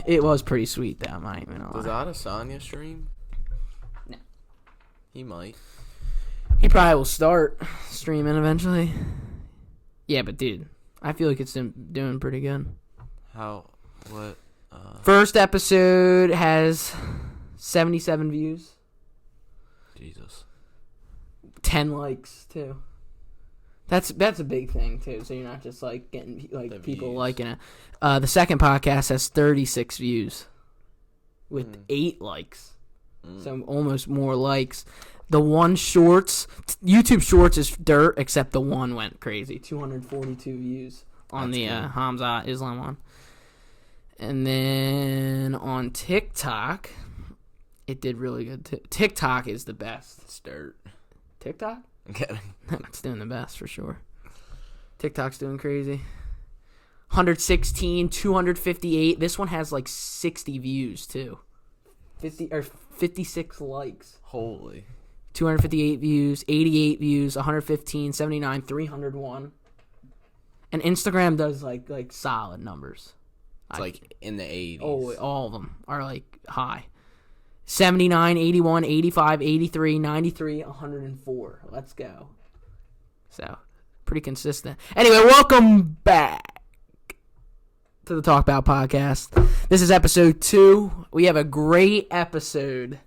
It was pretty sweet, though. I'm not even gonna lie. Does Adesanya stream? No. He might. He probably will start streaming eventually. Yeah, but dude, I feel like it's doing pretty good. How? What? First episode has 77 views. Jesus. 10 likes too. That's a big thing too. So you're not just like getting like The people views. liking it. The second podcast has 36 views with 8 likes. So almost more likes. The one shorts, YouTube Shorts is dirt, except the one went crazy. 242 views on That's the good. Hamza Islam one. And then on TikTok, it did really good. TikTok is the best. It's dirt. TikTok? I'm kidding. It's doing the best for sure. TikTok's doing crazy. 116, 258. This one has like 60 views too. 56 likes. Holy. 258 views, 88 views, 115, 79, 301. And Instagram does like solid numbers. It's like in the 80s. Oh, all of them are like high. 79, 81, 85, 83, 93, 104. Let's go. So, pretty consistent. Anyway, welcome back to the Talk About Podcast. This is episode 2. We have a great episode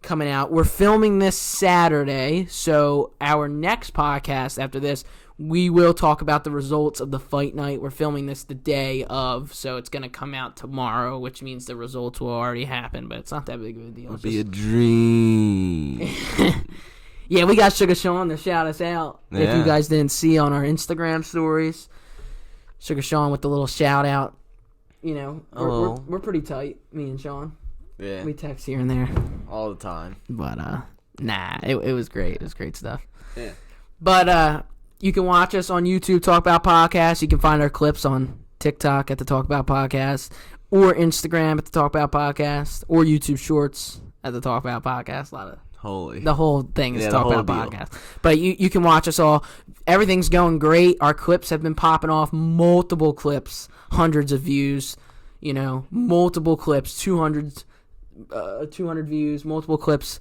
coming out. We're filming this Saturday, so our next podcast after this, we will talk about the results of the fight night. We're filming this the day of, so it's going to come out tomorrow, which means the results will already happen, but it's not that big of a deal. It'll be a dream. Yeah, we got Sugar Sean to shout us out. Yeah. If you guys didn't see on our Instagram stories, Sugar Sean with the little shout out. You know, we're pretty tight, me and Sean. Yeah. We text here and there. All the time. But, nah, it was great. It was great stuff. Yeah. But, you can watch us on YouTube, Talk About Podcast. You can find our clips on TikTok at the Talk About Podcast, or Instagram at the Talk About Podcast, or YouTube Shorts at the Talk About Podcast. The whole thing is Talk About Podcast. But you can watch us all. Everything's going great. Our clips have been popping off. Multiple clips, hundreds of views. You know, multiple clips, 200 views, multiple clips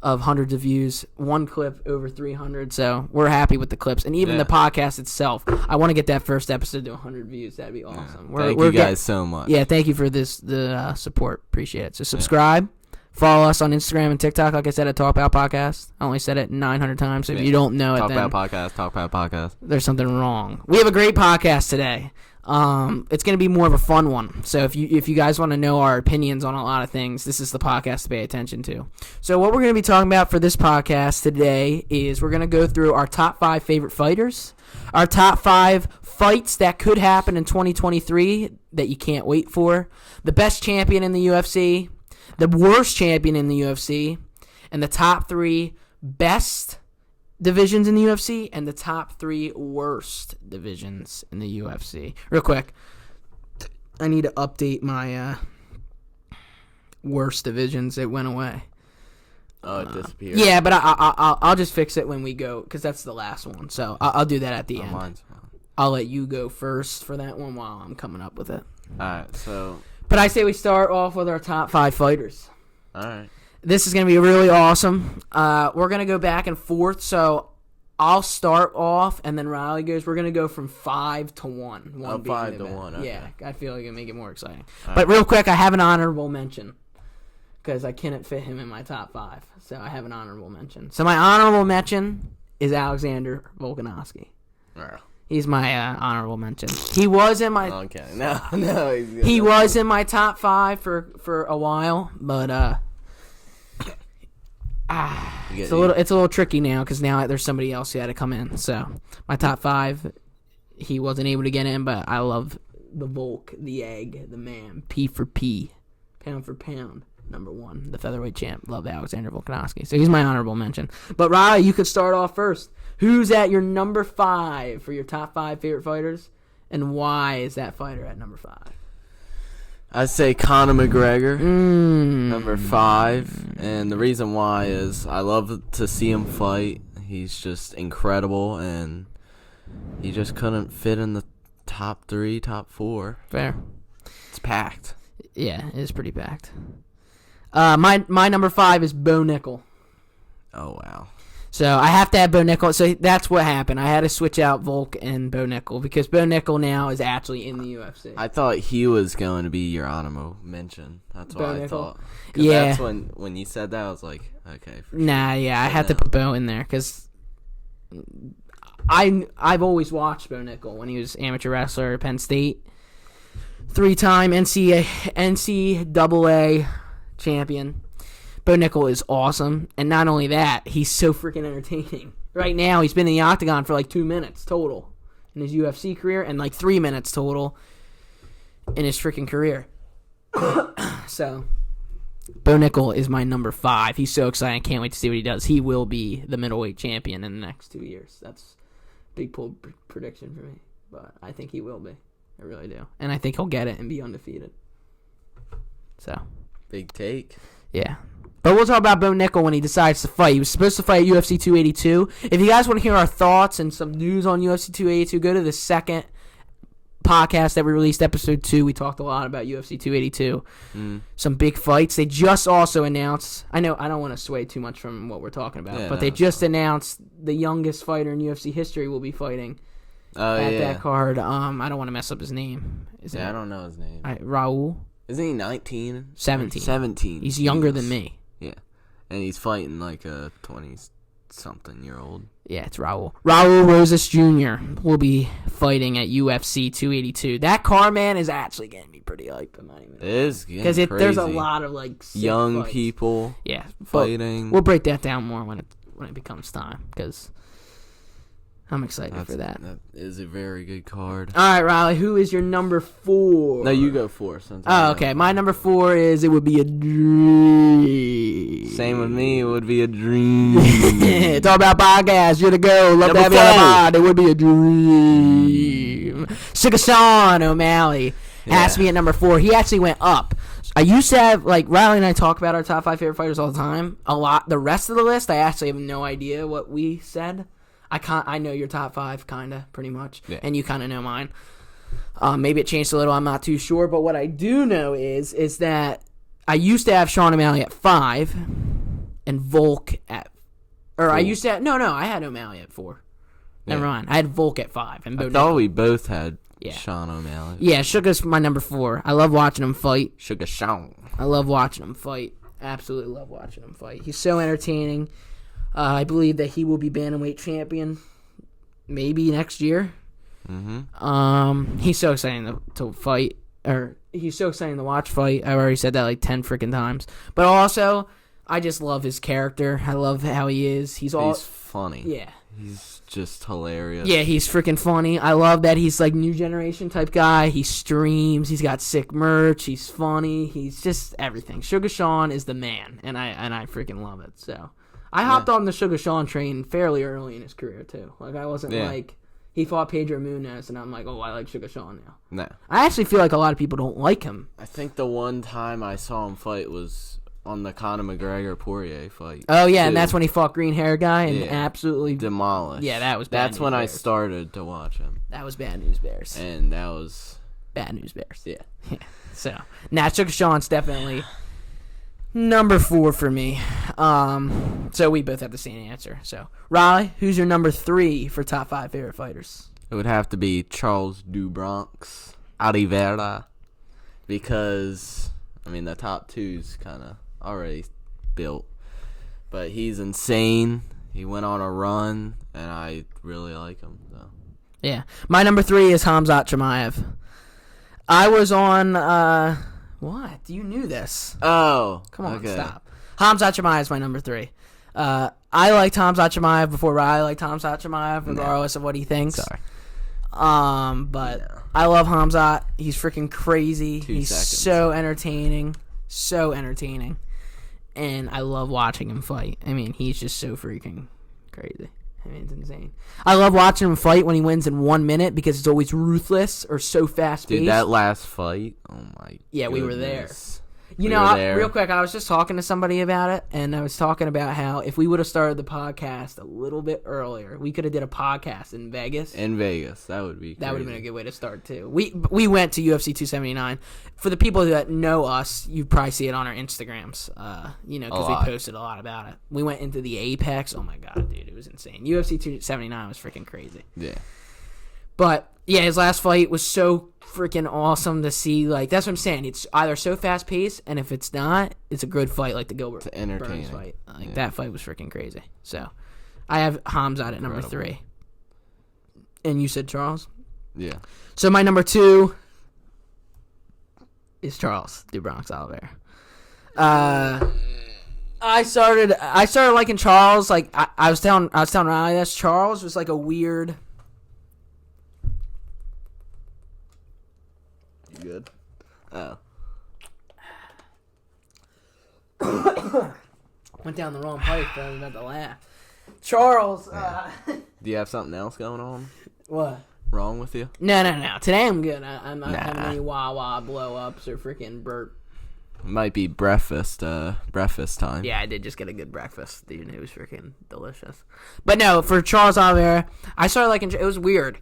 of hundreds of views, one clip over 300, so we're happy with the clips. And even the podcast itself, I want to get that first episode to 100 views. That'd be awesome. Yeah. Thank you guys so much. Yeah, thank you for the support. Appreciate it. So subscribe, follow us on Instagram and TikTok, like I said, at Talk About Podcast. I only said it 900 times, so if you don't know Talk it, then About Podcast. there's something wrong. We have a great podcast today. It's going to be more of a fun one. So if you guys want to know our opinions on a lot of things, this is the podcast to pay attention to. So what we're going to be talking about for this podcast today is we're going to go through our top 5 favorite fighters, our top 5 fights that could happen in 2023 that you can't wait for, the best champion in the UFC, the worst champion in the UFC, and the top 3 best divisions in the UFC and the top 3 worst divisions in the UFC. Real quick, I need to update my worst divisions. It went away. Oh, it disappeared. Yeah, but I'll just fix it when we go because that's the last one. So I'll do that at the end. Mine's fine. I'll let you go first for that one while I'm coming up with it. All right, so. But I say we start off with our top 5 fighters. All right. This is going to be really awesome. We're going to go back and forth, so I'll start off, and then Riley goes. We're going to go from 5 to 1. 5 to 1, okay. Yeah, I feel like it'll make it more exciting. All but real quick, I have an honorable mention because I couldn't fit him in my top 5, so I have an honorable mention. So my honorable mention is Alexander Volkanovski. Right. He's my honorable mention. He was in my Okay. No. he was in my top 5 for a while, but it's a little tricky now because now there's somebody else who had to come in. So my top 5, he wasn't able to get in, but I love the Volk, the egg, the man, P for P, pound for pound, number 1, the featherweight champ. Love Alexander Volkanovski. So he's my honorable mention. But Riley, you could start off first. Who's at your number 5 for your top 5 favorite fighters, and why is that fighter at number 5? I'd say Conor McGregor, number 5. And the reason why is I love to see him fight. He's just incredible, and he just couldn't fit in the top 3, top 4. Fair. It's packed. Yeah, it is pretty packed. My number 5 is Bo Nickel. Oh, wow. So I have to have Bo Nickel. So that's what happened. I had to switch out Volk and Bo Nickel because Bo Nickel now is actually in the UFC. I thought he was going to be your honorable mention. That's what I thought. Yeah. That's when you said that, I was like, okay. Nah, yeah, I had to put Bo in there because I've always watched Bo Nickel when he was amateur wrestler at Penn State. 3-time NCAA champion. Bo Nickel is awesome, and not only that, he's so freaking entertaining. Right now, he's been in the octagon for like 2 minutes total in his UFC career, and like 3 minutes total in his freaking career. So, Bo Nickel is my number 5. He's so exciting. I can't wait to see what he does. He will be the middleweight champion in the next 2 years. That's a big pull prediction for me, but I think he will be. I really do, and I think he'll get it and be undefeated. So, big take. Yeah. But we'll talk about Bo Nickel when he decides to fight. He was supposed to fight at UFC 282. If you guys want to hear our thoughts and some news on UFC 282, go to the second podcast that we released, episode 2. We talked a lot about UFC 282. Some big fights. They just also announced, I know I don't want to sway too much from what we're talking about, but they just announced the youngest fighter in UFC history will be fighting at that card. I don't want to mess up his name. I don't know his name. Raul? Isn't he 19? 17. 17. He's younger than me. Yeah. And he's fighting like a 20-something-year-old. Yeah, it's Raul. Raul Rosas Jr. will be fighting at UFC 282. That car, man, is actually going to be pretty hype. It is because there's a lot of like young fights. People fighting. We'll break that down more when it becomes time because I'm excited for that. That is a very good card. All right, Riley, who is your number 4? No, you go 4. Okay. My number 4 is It Would Be a Dream. Same with me. It would be a dream. It's all about podcasts. You're the go. Love to have you on the pod. It would be a dream. Sugar Sean O'Malley has to be at number 4. He actually went up. I used to have, like, Riley and I talk about our top 5 favorite fighters all the time. A lot. The rest of the list, I actually have no idea what we said. I know your top 5, kind of, pretty much, and you kind of know mine. Maybe it changed a little. I'm not too sure, but what I do know is that I used to have Sean O'Malley at 5 and Volk at, or 4. I used to have, I had O'Malley at 4. Never mind. I had Volk at 5. And I thought we both had Sean O'Malley. Yeah, Sugar's my number 4. I love watching him fight. Sugar Sean. I love watching him fight. Absolutely love watching him fight. He's so entertaining. I believe that he will be bantamweight champion maybe next year. He's so exciting to fight, or he's so exciting to watch fight. I've already said that like 10 freaking times. But also, I just love his character. I love how he is. He's funny. Yeah. He's just hilarious. Yeah, he's freaking funny. I love that he's like new generation type guy. He streams. He's got sick merch. He's funny. He's just everything. Sugar Sean is the man, and I freaking love it. So I hopped on the Sugar Sean train fairly early in his career too. Like I wasn't like he fought Pedro Munez, and I'm like, oh, I like Sugar Sean now. No, I actually feel like a lot of people don't like him. I think the one time I saw him fight was on the Conor McGregor Poirier fight. Oh yeah, and that's when he fought green hair guy and absolutely demolished. Yeah, that was bad. That's when I started to watch him. That was Bad News Bears. And that was Bad News Bears. Yeah. So now Sugar Sean's definitely number 4 for me. So we both have the same answer. So Riley, who's your number 3 for top 5 favorite fighters? It would have to be Charles do Bronx Oliveira, because I mean the top 2's kind of already built, but he's insane. He went on a run, and I really like him. So. Yeah, my number 3 is Khamzat Chimaev. I was on. What? You knew this? Oh, come on, stop. Khamzat Chimaev is my number 3. I liked Khamzat Chimaev before Riley liked Khamzat Chimaev, regardless of what he thinks. Sorry. But I love Khamzat. He's freaking crazy. He's so entertaining. So entertaining. And I love watching him fight. I mean, he's just so freaking crazy. I mean, it's insane. I love watching him fight when he wins in 1 minute because it's always ruthless or so fast-paced. Dude, that last fight, oh my Yeah, goodness. We were there. You We know, were there. real quick, I was just talking to somebody about it, and I was talking about how if we would have started the podcast a little bit earlier, we could have did a podcast in Vegas. In Vegas, that would be. That would have been crazy. a good way to start too. We went to UFC 279. For the people that know us, you probably see it on our Instagrams. Because we posted a lot about it. We went into the Apex. Oh my god, dude, it was insane. UFC 279 was freaking crazy. Yeah. But yeah, his last fight was so freaking awesome to see. Like, that's what I'm saying. It's either so fast paced, and if it's not, it's a good fight, like the Gilbert Burns fight. Like that fight was freaking crazy. So I have Hamzat at number 3. And you said Charles? Yeah. So my number 2 is Charles do Bronx Oliveira. I started liking Charles. Like I was telling Riley this. Charles was like a weird. You good? Oh. Went down the wrong pipe, but I was about to laugh. Charles. Do you have something else going on? What? Wrong with you? No. Today I'm good. I'm not having any wah-wah blow-ups or freaking burp. Might be breakfast time. Yeah, I did just get a good breakfast, dude. It was freaking delicious. But no, for Charles Oliveira, I started liking. It was weird.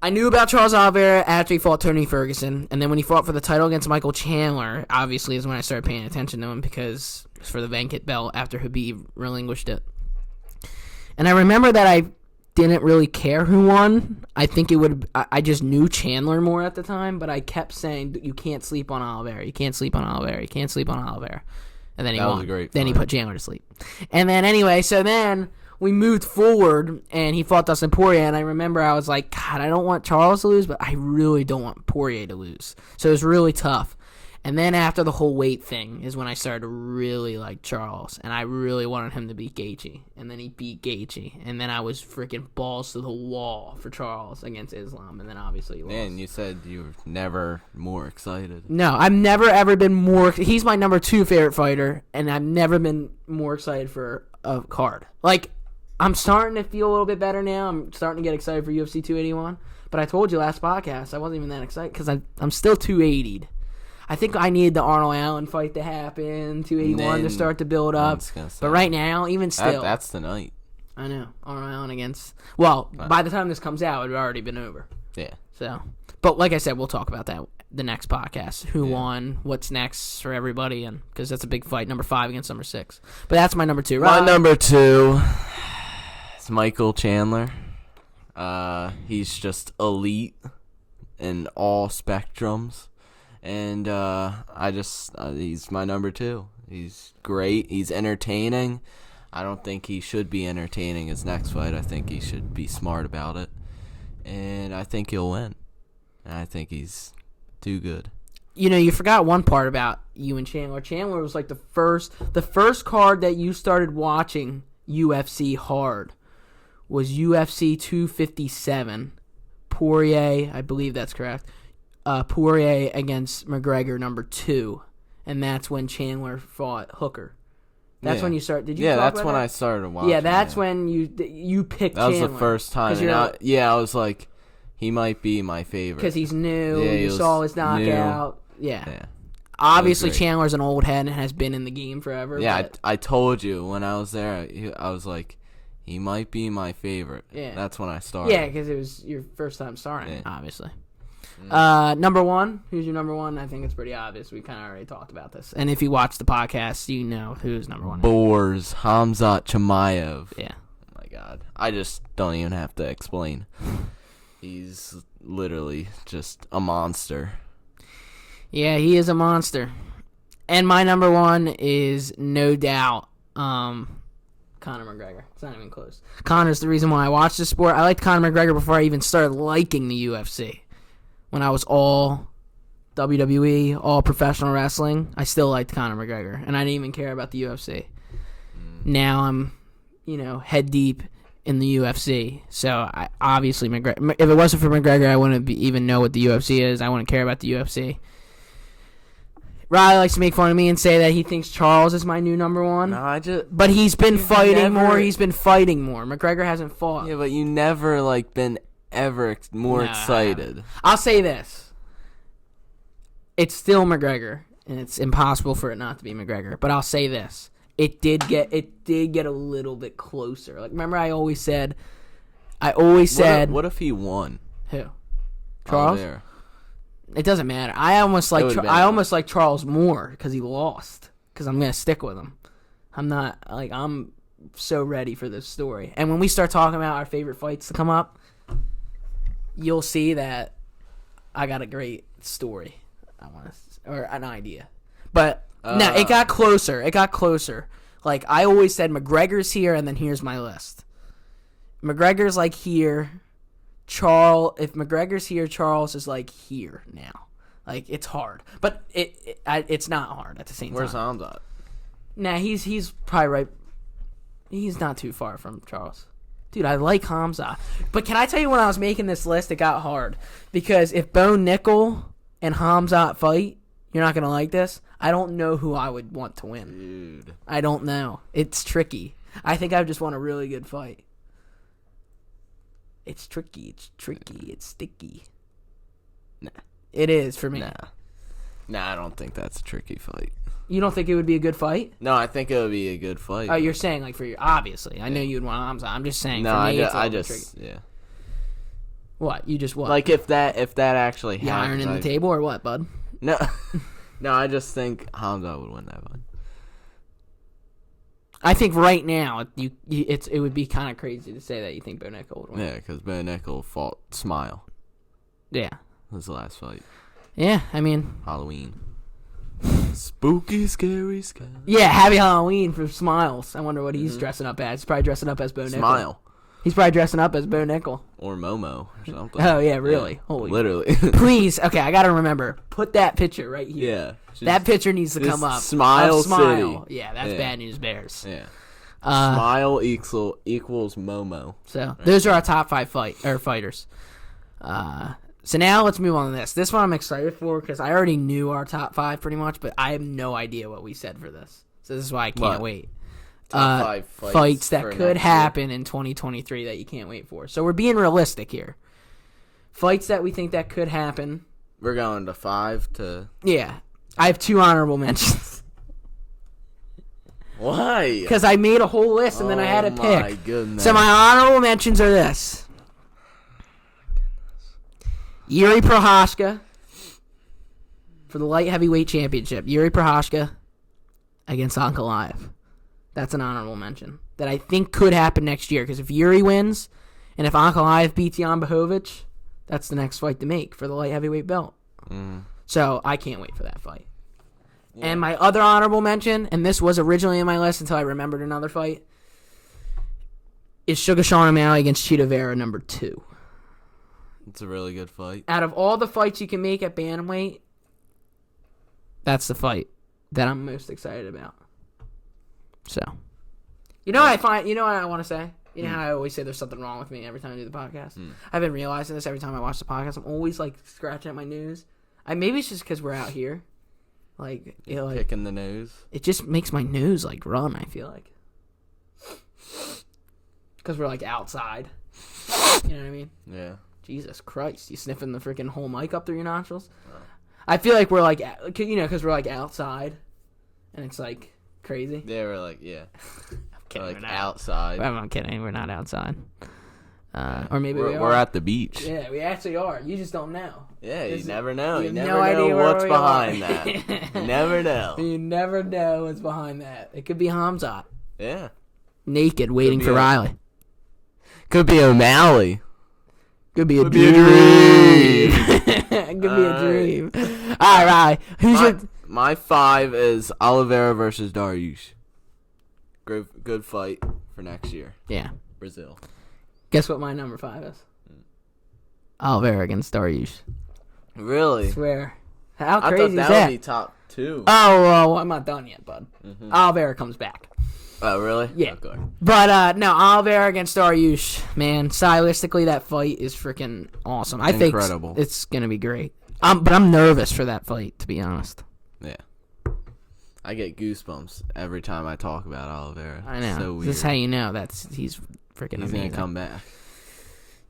I knew about Charles Oliveira after he fought Tony Ferguson, and then when he fought for the title against Michael Chandler, obviously is when I started paying attention to him because it was for the Venkat belt after Khabib relinquished it. And I remember that I didn't really care who won. I think it would. I just knew Chandler more at the time, but I kept saying you can't sleep on Oliveira. You can't sleep on Oliveira. You can't sleep on Oliveira. And then he won. Was a great then he fight. put Chandler to sleep. And then anyway, so then we moved forward, and he fought Dustin Poirier. And I remember I was like, God, I don't want Charles to lose, but I really don't want Poirier to lose. So it was really tough. And then after the whole weight thing is when I started to really like Charles, and I really wanted him to beat Gaethje. And then he beat Gaethje, and then I was freaking balls to the wall for Charles against Islam, and then obviously he lost. Man, you said you were never more excited. No, I've never ever been more. He's my number 2 favorite fighter, and I've never been more excited for a card. Like, I'm starting to feel a little bit better now. I'm starting to get excited for UFC 281. But I told you last podcast I wasn't even that excited because I'm still 280'd. I think I need the Arnold Allen fight to happen, 281 to start to build up. But right now, even still. That's the night. I know. Arnold Allen against. Well, by the time this comes out, it would already been over. Yeah. So, but like I said, we'll talk about that the next podcast. Who won? What's next for everybody? And because that's a big fight, number 5 against number 6. But that's my number 2. My number 2 is Michael Chandler. He's just elite in all spectrums. And he's my number 2. He's great. He's entertaining. I don't think he should be entertaining his next fight. I think he should be smart about it. And I think he'll win. And I think he's too good. You know, you forgot one part about you and Chandler. Chandler was like the first card that you started watching UFC hard was UFC 257. Poirier, I believe that's correct. Poirier against McGregor number 2, and that's when Chandler fought Hooker. That's when you start. Did you? Yeah, talk that's about when that? I started watching. Yeah, that's when you picked. That was Chandler, the first time. And I was like, he might be my favorite because he's new. Yeah, you saw his knockout. Yeah. Obviously, Chandler's an old head and has been in the game forever. Yeah, but I told you when I was there. I was like, he might be my favorite. Yeah. That's when I started. Yeah, because it was your first time starting, obviously. Number 1, who's your number 1? I think it's pretty obvious. We kind of already talked about this. And if you watch the podcast, you know who's number 1. Boers, Hamzat Chimaev. Yeah. Oh my God. I just don't even have to explain. He's literally just a monster. Yeah, he is a monster. And my number 1 is no doubt Conor McGregor. It's not even close. Conor's the reason why I watched this sport. I liked Conor McGregor before I even started liking the UFC. When I was all WWE, all professional wrestling, I still liked Conor McGregor, and I didn't even care about the UFC. Now I'm, head deep in the UFC. So obviously, McGregor. If it wasn't for McGregor, I wouldn't even know what the UFC is. I wouldn't care about the UFC. Riley likes to make fun of me and say that he thinks Charles is my new number 1. No, but he's been fighting more. He's been fighting more. McGregor hasn't fought. Yeah, but you never been ever more excited. I'll say this. It's still McGregor. and it's impossible for it not to be McGregor. But I'll say this: it did get a little bit closer. Like, remember, I always said, What if he won? Who? Charles? Oliveira. It doesn't matter. I almost like Charles more because he lost. Because I'm gonna stick with him. I'm so ready for this story. And when we start talking about our favorite fights to come up, you'll see that I got a great story. Or an idea. But no, it got closer. Like, I always said McGregor's here, and then here's my list. McGregor's like here. If McGregor's here, Charles is like here now. Like, it's hard, but it's not hard at the same time. Where's Hamzat? Nah, he's probably right. He's not too far from Charles. Dude, I like Hamzat. But can I tell you, when I was making this list, it got hard. Because if Bo Nickel and Hamzat fight, you're not going to like this, I don't know who I would want to win. Dude. I don't know. It's tricky. I think I just want a really good fight. It's tricky. It's sticky. Nah. It is for me. Nah, I don't think that's a tricky fight. You don't think it would be a good fight? No, I think it would be a good fight. Oh, you're saying like for your obviously. I know you'd want Hamzat. I'm just saying. No, for me, I just yeah. What? You just what? Like if that actually you happens, ironing the table or what, bud? No, no. I just think Hamzat would win that fight. I think right now it would be kind of crazy to say that you think Bo Nickel would win. Yeah, because Bo Nickel fought Smile. Yeah. That was the last fight. Yeah, I mean Halloween. Spooky, scary sky. Yeah, Happy Halloween for Smiles. I wonder what he's dressing up as. He's probably dressing up as Bo Nickel. Smile. He's probably dressing up as Bo Nickel. Or Momo or something. Oh, yeah, really? Yeah, Holy. literally. Please, okay, I got to remember. Put that picture right here. Yeah. That picture needs to come up. Smile Smile. City. Yeah, that's Bad News Bears. Yeah. Smile equals Momo. So, those are our top 5 fighters. So now let's move on to this. This one I'm excited for because I already knew our top 5 pretty much, but I have no idea what we said for this. So this is why I can't wait. Top 5 fights that could happen in 2023 that you can't wait for. So we're being realistic here. Fights that we think that could happen. We're going to 5 to... Yeah. I have 2 honorable mentions. Why? Because I made a whole list and then I had to pick. My goodness. So my honorable mentions are this. Yuri Prochazka for the light heavyweight championship. Yuri Prochazka against Ankalaev. That's an honorable mention that I think could happen next year. Because if Yuri wins and if Ankalaev beats Jan Blachowicz, that's the next fight to make for the light heavyweight belt. So I can't wait for that fight. Yeah. And my other honorable mention, and this was originally in my list until I remembered another fight, is Sugar Sean O'Malley against Chito Vera number 2. It's a really good fight. Out of all the fights you can make at bantamweight, that's the fight that I'm most excited about. So, you know what I want to say? You know how I always say there's something wrong with me every time I do the podcast? I've been realizing this every time I watch the podcast. I'm always like scratching at my nose. Maybe it's just because we're out here. Like, picking the nose. It just makes my nose like run, I feel like. Because we're like outside. You know what I mean? Yeah. Jesus Christ, you sniffing the freaking whole mic up through your nostrils? Oh. I feel like we're like, because we're like outside, and it's like crazy. Yeah, we're like, yeah. I'm kidding, we're like outside. I'm kidding, we're not outside. Or maybe we're at the beach. Yeah, we actually are. You just don't know. Yeah, you never know. You never no idea know where what's we behind are. that. You never know. You never know what's behind that. It could be Hamzat. Yeah. Naked, waiting for Riley. Could be O'Malley. Could be a dream. Could be a dream. All right, Riley. My 5 is Oliveira versus Dariush. Good fight for next year. Yeah. Brazil. Guess what my number 5 is? Oliveira against Dariush. Really? I swear. How crazy is that? I thought that would be top 2. Oh, well, I'm not done yet, bud. Oliveira comes back. Oh, really? Yeah. Okay. But, no, Oliveira against Dariush, man, stylistically, that fight is freaking awesome. I think it's going to be great. But I'm nervous for that fight, to be honest. Yeah. I get goosebumps every time I talk about Oliveira. I know. So weird. This is how you know he's freaking amazing. He's going to come back.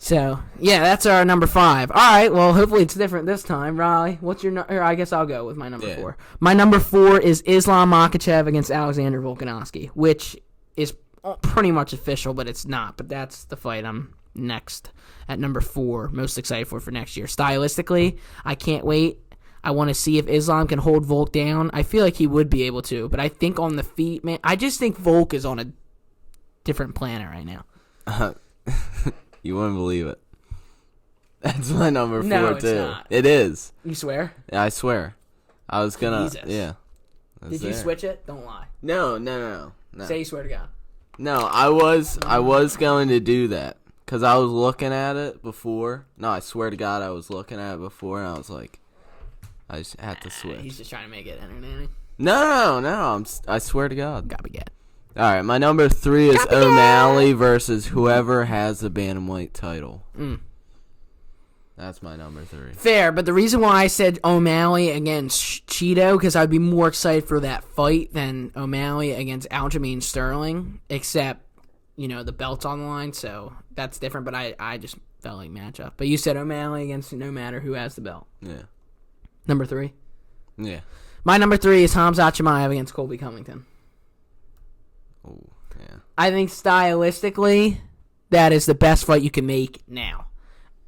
So, yeah, that's our number 5. All right, well, hopefully it's different this time. Riley, what's your or I guess I'll go with my number 4. My number 4 is Islam Makhachev against Alexander Volkanovski, which is pretty much official, but it's not. But that's the fight I'm next at number 4, most excited for next year. Stylistically, I can't wait. I want to see if Islam can hold Volk down. I feel like he would be able to, but I think on the feet, man, I just think Volk is on a different planet right now. You wouldn't believe it. That's my number 4 no, too. It's not. It is. You swear? Yeah, I swear. I was gonna. Jesus. Yeah. Did you switch it? Don't lie. No. Say you swear to God. No, I was going to do that because I was looking at it before. No, I swear to God, I was looking at it before, and I was like, I just had to switch. He's just trying to make it entertaining. No. I swear to God. Gotta be good. All right, my number 3 is O'Malley versus whoever has the bantamweight title. That's my number 3. Fair, but the reason why I said O'Malley against Cheeto, because I'd be more excited for that fight than O'Malley against Aljamain Sterling, except, the belt's on the line, so that's different, but I just felt like matchup. But you said O'Malley against no matter who has the belt. Yeah. Number 3? Yeah. My number 3 is Khamzat Chimaev against Colby Covington. Oh, yeah. I think stylistically, that is the best fight you can make now.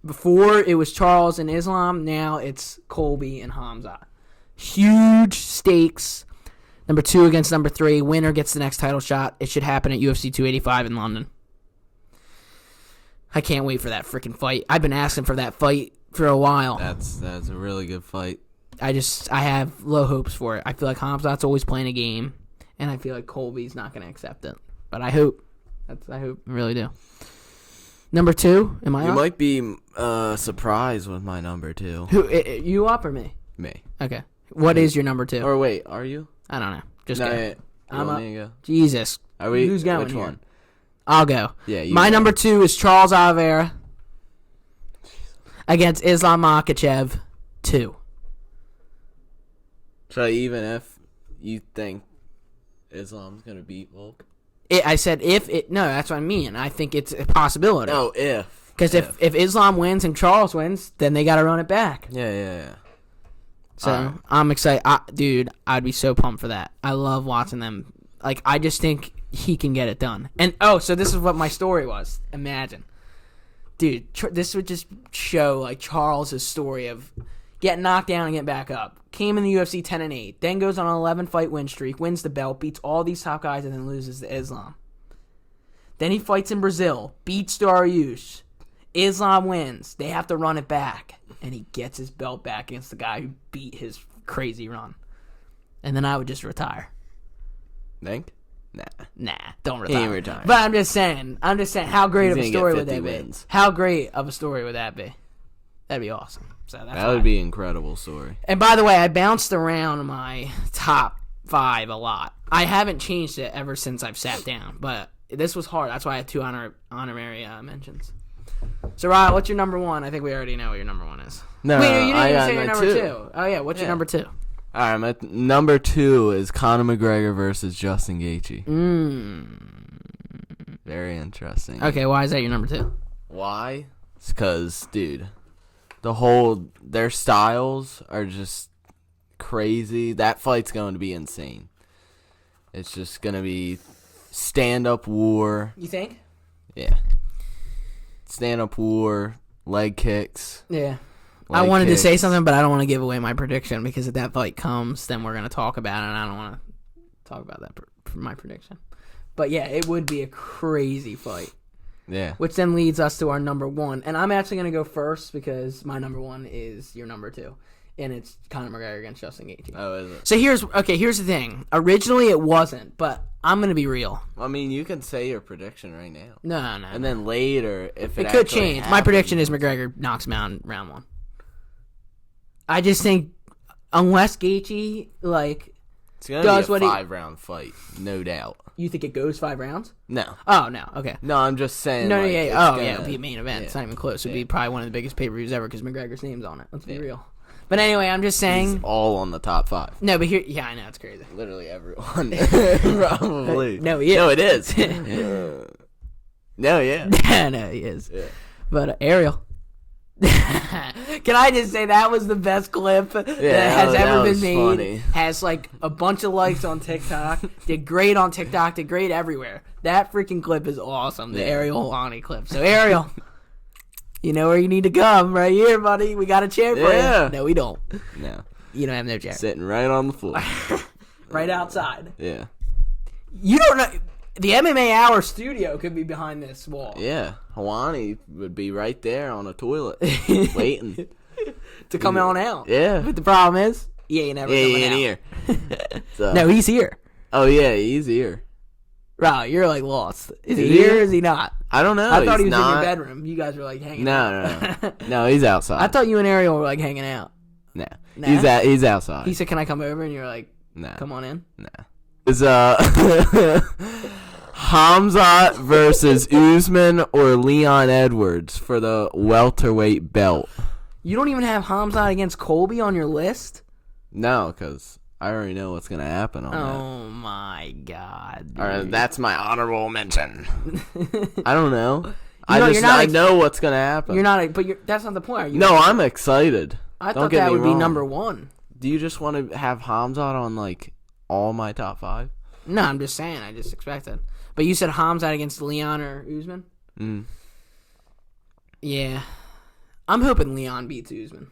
Before, it was Charles and Islam. Now, it's Colby and Khamzat. Huge stakes. Number 2 against number 3. Winner gets the next title shot. It should happen at UFC 285 in London. I can't wait for that freaking fight. I've been asking for that fight for a while. That's a really good fight. I have low hopes for it. I feel like Khamzat's always playing a game, and I feel like Colby's not going to accept it. But I hope. I really do. Number 2, am I You up? might be surprised with my number 2. Who, you up or me? Me. Okay. What is your number 2? Or wait, are you? I don't know. Just No, go. yeah. I'm up. Go. Jesus. Are we? Who's going Which here? one? I'll go. Yeah. My number 2 is Charles Oliveira against Islam Makhachev 2. So even if you think Islam's gonna beat Volk? I said if it. No, that's what I mean. I think it's a possibility. No, if. Because if Islam wins and Charles wins, then they got to run it back. Yeah. So I'm excited. Dude, I'd be so pumped for that. I love watching them. Like, I just think he can get it done. And, so this is what my story was. Imagine. Dude, this would just show, like, Charles' story of getting knocked down and getting back up. Came in the UFC 10-8. Then goes on an 11-fight win streak. Wins the belt. Beats all these top guys and then loses to Islam. Then he fights in Brazil. Beats Dariush. Islam wins. They have to run it back. And he gets his belt back against the guy who beat his crazy run. And then I would just retire. Think? Nah, don't He retire. ain't retiring. But I'm just saying, how great of a He's gonna story get would 50 that be? wins. How great of a story would that be? That'd be awesome. So that's That would be an incredible story. And by the way, I bounced around my top 5 a lot. I haven't changed it ever since I've sat down, but this was hard. That's why I had 2 honorary mentions. So, Ryan, what's your number 1? I think we already know what your number 1 is. No, Wait, you didn't I even got say your my number 2. 2. Oh, yeah, what's your number 2? All right, my number 2 is Conor McGregor versus Justin Gaethje. Very interesting. Okay, why is that your number 2? Why? It's because, dude, their styles are just crazy. That fight's going to be insane. It's just going to be stand-up war. You think? Yeah. Stand-up war, leg kicks. Yeah. Leg I wanted kicks. to say something, but I don't want to give away my prediction because if that fight comes, then we're going to talk about it, and I don't want to talk about that for my prediction. But yeah, it would be a crazy fight. Yeah. Which then leads us to our number 1. And I'm actually going to go first because my number 1 is your number 2. And it's Conor McGregor against Justin Gaethje. Oh, is it? So here's the thing. Originally it wasn't, but I'm going to be real. I mean, you can say your prediction right now. No. And then later, if it could actually change. My happens- prediction is McGregor knocks him out in round 1. I just think unless Gaethje, it's going does to be what a he- 5-round fight, no doubt. you think it goes 5 rounds? No. Oh, no. Okay. No, I'm just saying. No, like, yeah. it's Oh, gonna- yeah. It'll be a main event. yeah. It's not even close. It'll Yeah. be probably one of the biggest pay-per-views ever because McGregor's name's on it. Let's be Yeah. real. But anyway, I'm just saying. He's all on the top 5. No, but here. Yeah, I know. It's crazy. Literally everyone. Probably. No, he is. No, it is. No, yeah. No, he is. Yeah. But Ariel. Can I just say that was the best clip that has ever been made? Funny. Has like a bunch of likes on TikTok. Did great on TikTok. Did great everywhere. That freaking clip is awesome. The Ariel Helwani clip. So Ariel, you know where you need to come right here, buddy. We got a chair for you. No, we don't. No. You don't have no chair. Sitting right on the floor. Right outside. Yeah. You don't know. The MMA Hour studio could be behind this wall. Yeah. Helwani would be right there on a toilet waiting. To come on out. Yeah. But the problem is, he ain't ever coming out. Here. So. No, he's here. Oh, yeah, he's here. Wow, you're like lost. Is he here or is he not? I don't know. I thought he was not. in your bedroom. You guys were like hanging out. No. No, he's outside. I thought you and Ariel were like hanging out. No. Nah? He's outside. He said, "Can I come over?" And you're like, No. Come on in." No. Is Hamzat versus Usman or Leon Edwards for the welterweight belt? You don't even have Hamzat against Colby on your list? No, because I already know what's going to happen on that. Oh, my God. Dude. All right, that's my honorable mention. I don't know. I know what's going to happen. You're not, that's not the point. Are you? No, I'm excited. I thought that would be number one. Do you just want to have Hamzat on, like, all my top 5? No, I'm just saying. I just expected. But you said Hamzat against Leon or Usman? Yeah. I'm hoping Leon beats Usman.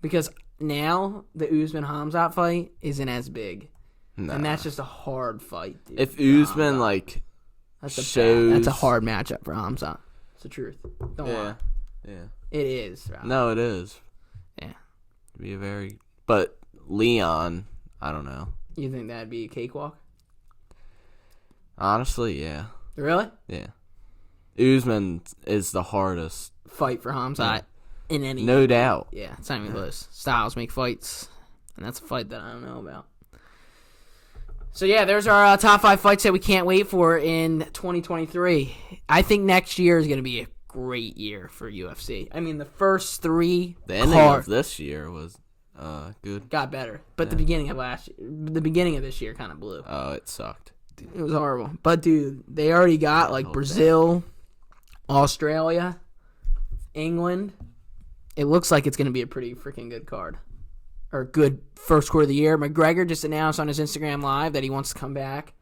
Because now the Usman-Hamzat fight isn't as big. Nah. And that's just a hard fight, dude. If Usman, that's shows... That's a hard matchup for Hamzat. It's the truth. Don't lie. Yeah. It is. Rob. No, it is. Yeah. It'd be a very... But Leon, I don't know. You think that'd be a cakewalk? Honestly, yeah. Really? Yeah. Usman is the hardest fight for Hamzat in any. No doubt. Yeah, it's not even close. Styles make fights, and that's a fight that I don't know about. So yeah, there's our top 5 fights that we can't wait for in 2023. I think next year is going to be a great year for UFC. I mean, the first 3 the ending of this year was good. Got better, but the beginning of this year kind of blew. Oh, it sucked. It was horrible. But dude, they already got like Brazil, Australia, England. It looks like it's going to be a pretty freaking good card. Or good first quarter of the year. McGregor just announced on his Instagram Live that he wants to come back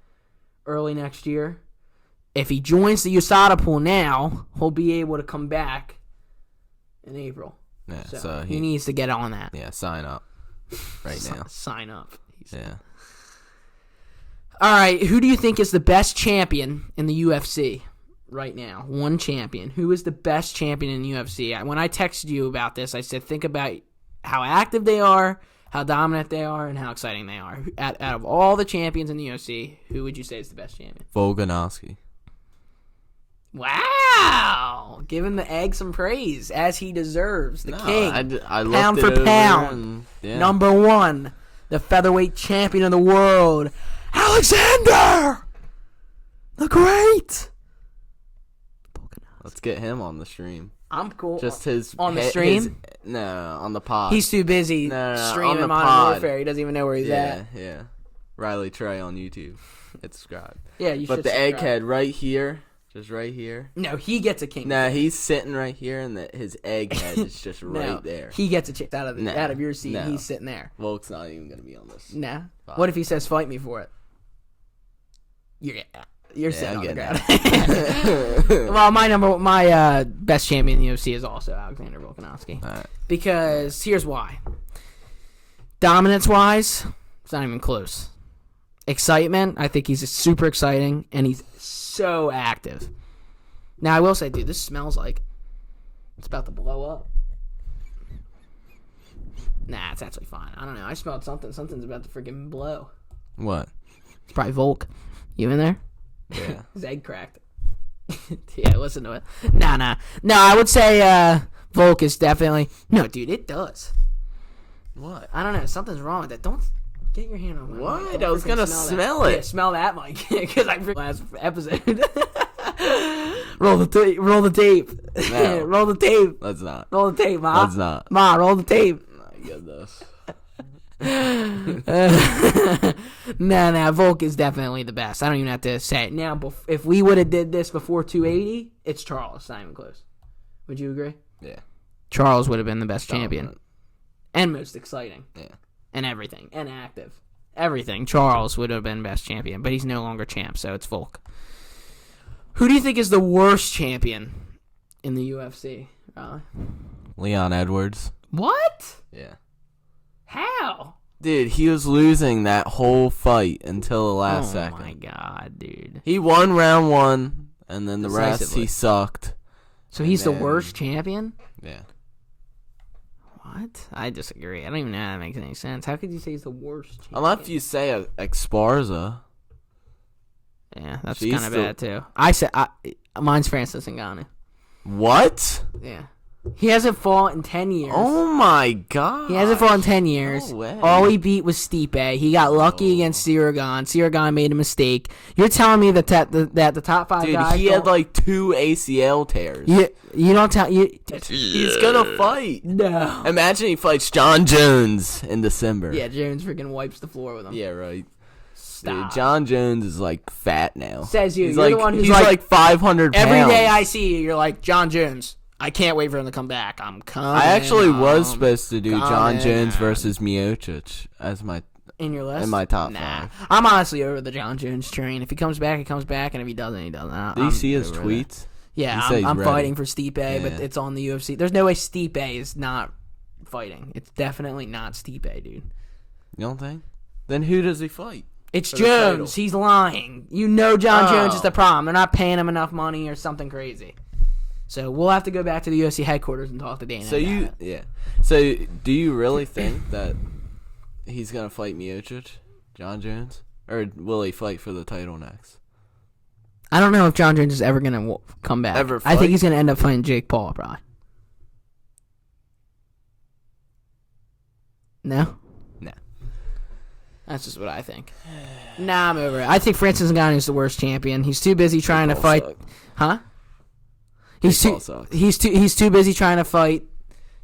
early next year. If he joins the USADA pool now, he'll be able to come back in April. Yeah, so he needs to get on that. Yeah, sign up right now. Sign up. Yeah. All right, who do you think is the best champion in the UFC right now? One champion. Who is the best champion in the UFC? When I texted you about this, I said think about how active they are, how dominant they are, and how exciting they are. Out of all the champions in the UFC, who would you say is the best champion? Volkanovski. Wow! Giving the egg some praise, as he deserves. The king. I pound for pound. Number 1. The featherweight champion of the world. Alexander the Great. Let's get him on the stream. I'm cool. Just his on the stream. No, on the pod. He's too busy streaming Modern Warfare. He doesn't even know where he's at. Yeah. Riley Trey on YouTube. Hit subscribe. Yeah, you should. But the egghead right here, just right here. No, he gets a king. No, he's sitting right here, and his egghead is just right there. He gets a chance out of your seat. No. He's sitting there. Volk's not even gonna be on this. Nah. What if he says, "Fight me for it"? You're sitting on the ground. Well, my best champion in the UFC is also Alexander Volkanovski. Right. Because here's why. Dominance-wise, it's not even close. Excitement, I think he's super exciting, and he's so active. Now, I will say, dude, this smells like it's about to blow up. Nah, it's actually fine. I don't know. I smelled something. Something's about to freaking blow. What? It's probably Volk. You in there? Yeah. His egg cracked. Yeah, listen to it. Nah. No, I would say Volk is definitely... No, dude, it does. What? I don't know. Something's wrong with that. Don't get your hand on my mic. What? I was going to smell it. Yeah, smell that, Mike. Because I last episode. Roll the tape. No. Roll the tape. Let's not. Roll the tape, Ma. Let's not. Ma, roll the tape. I get this. Nah, Volk is definitely the best. I don't even have to say it. Now, if we would have did this before 280, it's Charles. Not even close. Would you agree? Yeah. Charles would have been the best champion. Dominant. And most exciting. Yeah. And everything. And active. Everything. Charles would have been best champion, but he's no longer champ, so it's Volk. Who do you think is the worst champion in the UFC? Leon Edwards. What? Yeah. How? Dude, he was losing that whole fight until the last second. Oh my god, dude. He won round 1, and then the rest Decisively. he sucked. So he's the worst champion? Yeah. What? I disagree. I don't even know how that makes any sense. How could you say he's the worst champion? Unless you say Esparza. Yeah, that's She's kind of bad, too. Mine's Francis Ngannou. What? Yeah. He hasn't fought in 10 years. Oh my god. He hasn't fought in 10 years. No way. All he beat was Stipe. He got lucky against Sirigan. Sirigan made a mistake. You're telling me that the top 5 Dude, guys he had like 2 ACL tears. You don't tell... He's gonna fight. No. Imagine he fights John Jones in December. Yeah, Jones freaking wipes the floor with him. Yeah, right. Stop. Dude, John Jones is like fat now. Says you. He's You're like, the one who's he's like 500 pounds. every day I see you, you're like, John Jones. I can't wait for him to come back. I'm coming. I actually was supposed to do John Jones on. versus Miocic as my in your list. in my top Nah. 5. I'm honestly over the John Jones train. If he comes back, he comes back, and if he doesn't, he doesn't. Did you see his tweets? Yeah, He said he's I'm ready. fighting for Stipe, but Yeah. it's on the UFC. There's no way Stipe is not fighting. It's definitely not Stipe, dude. You don't think? Then who does he fight? It's For the title. Jones. He's lying. You know John Jones is Oh. the problem. They're not paying him enough money or something crazy. So we'll have to go back to the UFC headquarters and talk to Dana. So about it. yeah. So do you really think that he's gonna fight Miocic, John Jones, or will he fight for the title next? I don't know if John Jones is ever going to come back. Ever I fight? think he's going to end up fighting Jake Paul, probably. No? No. That's just what I think. Nah, I'm over it. I think Francis Ngannou is the worst champion. He's too busy trying to Paul fight. sucked. Huh? He's Paul too. sucks. He's too busy trying to fight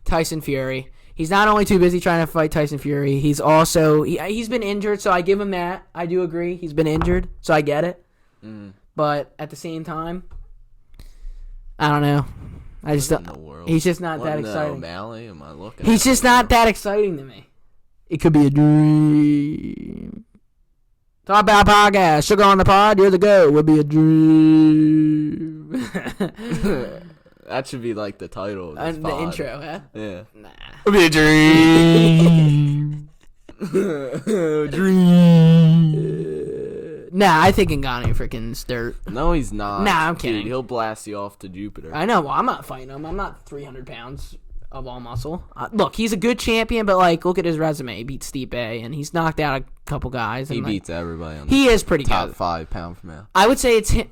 Tyson Fury. He's not only too busy trying to fight Tyson Fury. He's also he's been injured, so I give him that. I do agree. He's been injured, so I get it. But at the same time, I don't know. I just What in don't. the world? He's just not What that in the exciting. O'Malley am I looking He's at? just not that exciting to me. It could be a dream. Talk about podcast. Sugar on the pod. You're the go. Would be a dream. That should be like the title of this The pod. intro, huh? Yeah. Nah. Would be a dream. Nah, I think Ngannou freaking dirt. No, he's not. Nah, I'm Dude, kidding. he'll blast you off to Jupiter. I know. Well, I'm not fighting him. I'm not 300 pounds of all muscle. Look, he's a good champion, but like, look at his resume. He beat Stipe, and he's knocked out a couple guys. He And, beats everybody on the He is pretty top good. 5 pound from now. I would say it's him.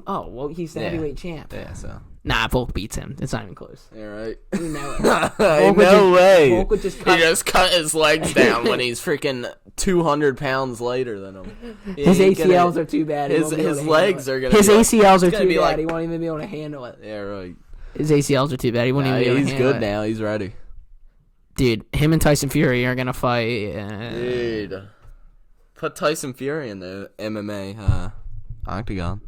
Oh, well, he's the Yeah. heavyweight champ. Yeah, so. Nah, Volk beats him. It's not even close. Yeah, right. You know it. No would just- way. Volk would just cut- He just cut his legs down when he's freaking 200 pounds lighter than him. He His ain't ACLs gonna- are too bad. He His won't be able to handle legs it. are gonna. His be like- ACLs are it's gonna too be bad. like- He won't even be able to handle it. Yeah, right. His ACLs are too bad. He won't even be able to He's handle good it. now. He's ready. Dude, him and Tyson Fury are gonna fight. Dude, put Tyson Fury in the MMA octagon.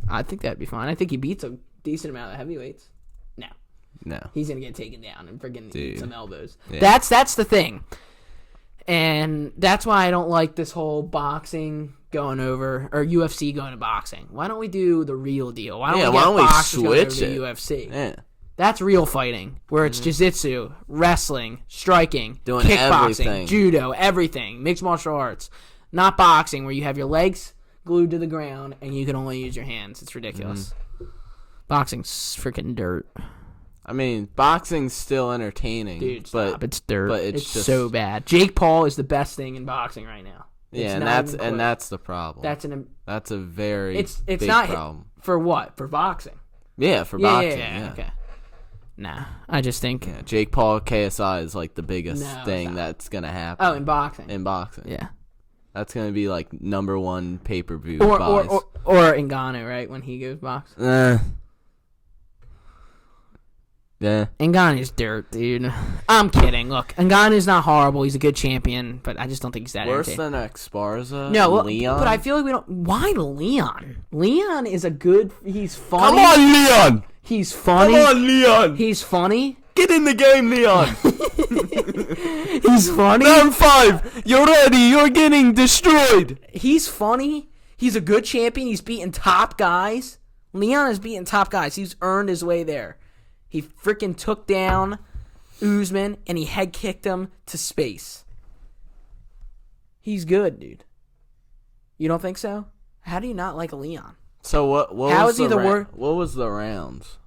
I think that'd be fine. I think he beats a decent amount of heavyweights. No, No. he's gonna get taken down and friggin' eat Dude. some elbows. Yeah. That's the thing, and that's why I don't like this whole boxing going over or UFC going to boxing. Why don't we do the real deal? Why don't we get boxers going over switch to it? UFC? Yeah. That's real fighting, where it's jiu-jitsu, wrestling, striking, Doing kickboxing, everything. judo, everything, mixed martial arts. Not boxing, where you have your legs glued to the ground and you can only use your hands. It's ridiculous. Boxing's freaking dirt. I mean, boxing's still entertaining, Dude, but stop. It's dirt. but it's it's just- so bad. Jake Paul is the best thing in boxing right now. yeah, It's and not even close. that's the problem. That's a very it's big not problem. for what? For boxing. Yeah, for Yeah, boxing. yeah. Okay. Nah, I just think. Yeah, Jake Paul KSI is like the biggest No, thing stop. that's gonna happen. Oh, in boxing. in boxing. Yeah. That's gonna be like #1 pay-per-view Or buys. Ngannou, right, when he goes box. Yeah. Ngannou's dirt, dude. I'm kidding. Look, Ngannou's not horrible. He's a good champion, but I just don't think he's that Worse entertaining. than Esparza. No, well, Leon. but I feel like we don't. Why Leon? Leon is a good. He's funny. Come on, Leon. He's funny. Come on, Leon. He's funny. Get in the game, Leon. He's funny. Round 5. You're ready. You're getting destroyed. He's funny. He's a good champion. He's beaten top guys. Leon has beaten top guys. He's earned his way there. He freaking took down Usman and he head kicked him to space. He's good, dude. You don't think so? How do you not like Leon? So what How was is he the worst? What was the rounds?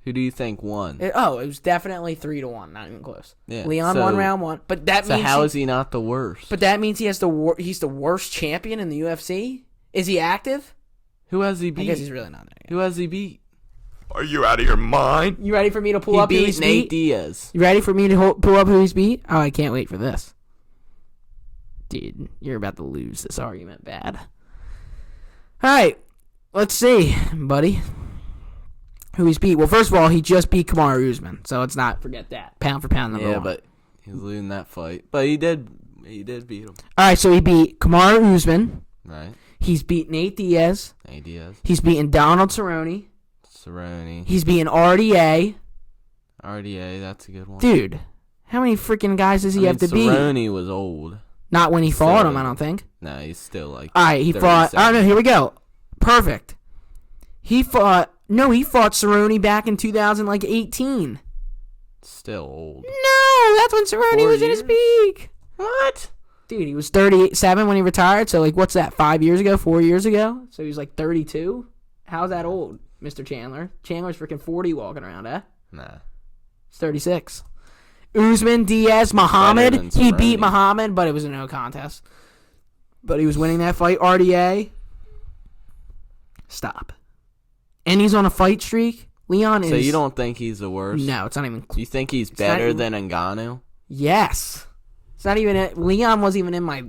Who do you think won? It was definitely 3-1, not even close. Yeah, Leon won round 1, but that means how is he not the worst? But that means he's the worst champion in the UFC. Is he active? Who has he beat? I guess he's really not there yet. Who has he beat? Are you out of your mind? You ready for me to pull up who he's beat? He beat Nate Diaz. You ready for me to pull up who he's beat? Oh, I can't wait for this. Dude, you're about to lose this argument bad. All right, let's see, buddy. Who he's beat. Well, first of all, he just beat Kamaru Usman, so let's not forget that. Pound for pound number 1. Yeah, but he's losing that fight. But he did beat him. All right, so he beat Kamaru Usman. Right. He's beat Nate Diaz. Nate Diaz. He's beaten Donald Cerrone. He's beaten RDA. RDA, that's a good one. Dude, how many freaking guys does he have to beat? Cerrone was old. Not when he fought him, I don't think. No, he's still like. All right, he fought. I don't know. Here we go. Perfect. He fought Cerrone back in 2018. Still old. No, that's when Cerrone was in his peak. What? Dude, he was 37 when he retired. So, what's that? 5 years ago? 4 years ago? So he was 32. How's that old, Mr. Chandler? Chandler's freaking 40 walking around, eh? Nah. He's 36. Usman, Diaz, Muhammad. He beat Muhammad, but it was a no contest. But he was winning that fight. RDA. Stop. And he's on a fight streak. Leon is... So you don't think he's the worst? No, it's not even... You think he's better than Ngannou? Yes. It's not even... Leon wasn't even in my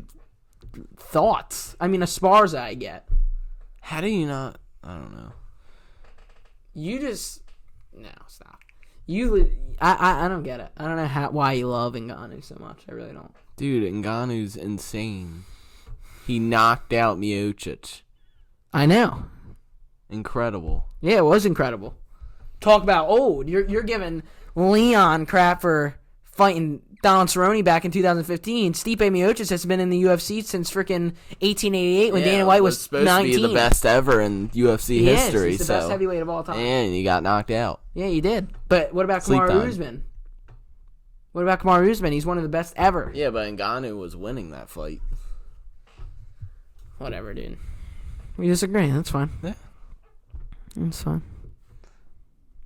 thoughts. I mean, Esparza I get. How do you not... I don't know. You just... No, stop. I don't get it. I don't know why you love Ngannou so much. I really don't. Dude, Ngannou's insane. He knocked out Miocic. I know. Incredible. Yeah, it was incredible. Talk about old. You're giving Leon crap for fighting Donald Cerrone back in 2015. Stipe Miocic has been in the UFC since freaking 1888 when Dana White was supposed 19. to be the best ever in UFC history. He's the best heavyweight of all time. And he got knocked out. Yeah, he did. But what about Kamaru Usman? What about Kamaru Usman? He's one of the best ever. Yeah, but Ngannou was winning that fight. Whatever, dude. We disagree. That's fine. Yeah. That's fine.